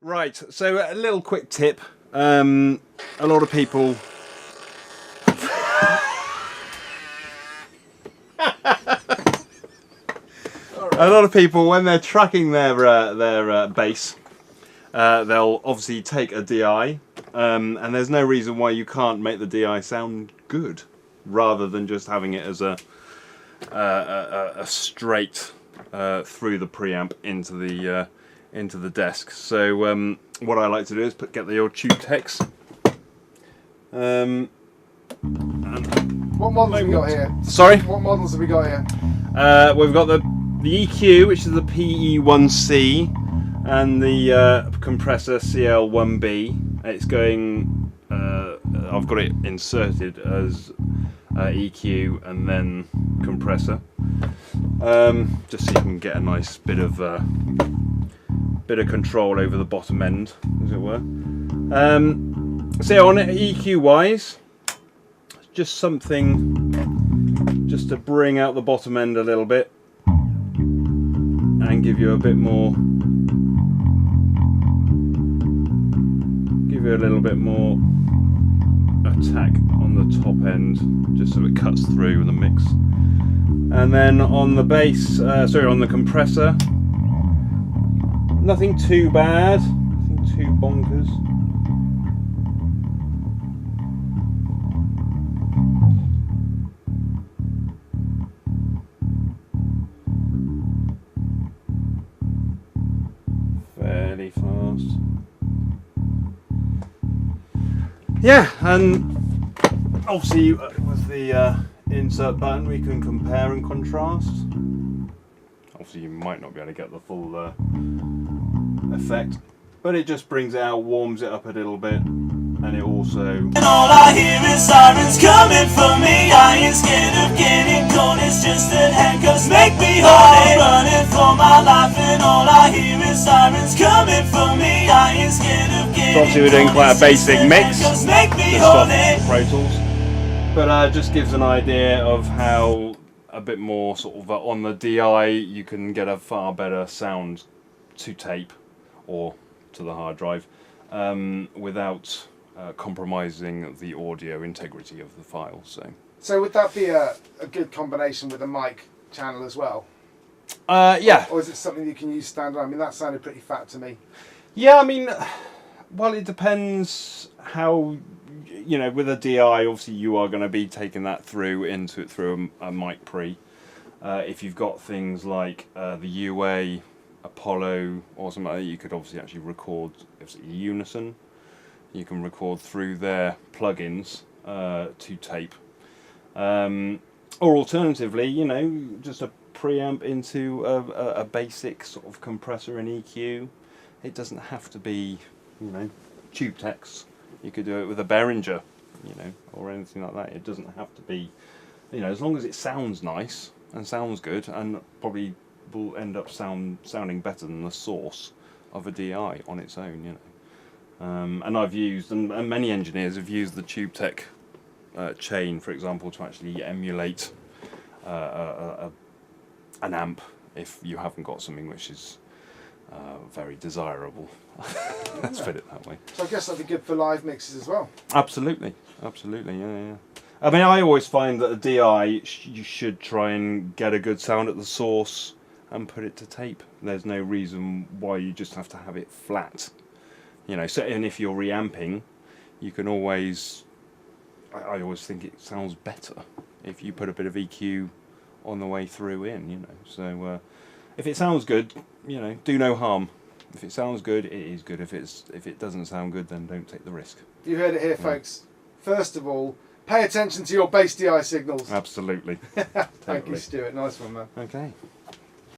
Right, so a little quick tip. A lot of people... A lot of people, when they're tracking their bass, they'll obviously take a DI, and there's no reason why you can't make the DI sound good, rather than just having it as a straight through the preamp into the desk. So what I like to do is get the old tube techs. What models have we got here? Sorry? What models have we got here? We've got the EQ, which is the PE1C, and the compressor CL1B. It's going, I've got it inserted as EQ and then compressor, just so you can get a nice bit of control over the bottom end, as it were. So on EQ wise, just something just to bring out the bottom end a little bit and give you a bit more, give you a little bit more attack on the top end, just so it cuts through the mix. And then on the bass, on the compressor, nothing too bad, nothing too bonkers. Fairly fast. Yeah, and obviously with the insert button we can compare and contrast. Obviously you might not be able to get the full effect, but it just brings it out, warms it up a little bit, and it also... And all I hear is sirens coming for me. I ain't scared of getting caught, it's just that handcuffs make me horny. Running for my life and all I hear is sirens coming for me. I ain't scared of getting caught. Obviously we're doing quite a basic mix, just off Pro Tools, but just gives an idea of how a bit more sort of on the DI you can get a far better sound to tape or to the hard drive without compromising the audio integrity of the file. So would that be a good combination with a mic channel as well? Yeah. Or is it something you can use standalone? I mean, that sounded pretty fat to me. Yeah, I mean, well, it depends how, you know, with a DI, obviously you are going to be taking that through a mic pre. If you've got things like the UA, Apollo, or something like that, you could obviously actually record unison. You can record through their plugins to tape. Or alternatively, you know, just a preamp into a basic sort of compressor and EQ. It doesn't have to be, you know, tube techs. You could do it with a Behringer, you know, or anything like that. It doesn't have to be, you know, as long as it sounds nice and sounds good, and probably will end up sounding better than the source of a DI on its own, you know. And I've used, and many engineers have used the tube tech chain, for example, to actually emulate an amp if you haven't got something which is very desirable. Let's put it that way. So I guess that'd be good for live mixes as well. Absolutely, absolutely, yeah. I mean, I always find that a DI, you should try and get a good sound at the source and put it to tape. There's no reason why you just have to have it flat. You know, so, and if you're reamping, you can always, I always think it sounds better if you put a bit of EQ on the way through in, you know. So if it sounds good, you know, do no harm. If it sounds good, it is good. If it doesn't sound good, then don't take the risk. You heard it here, folks. First of all, pay attention to your bass DI signals. Absolutely. Thank you, Stuart. Nice one, man. Okay.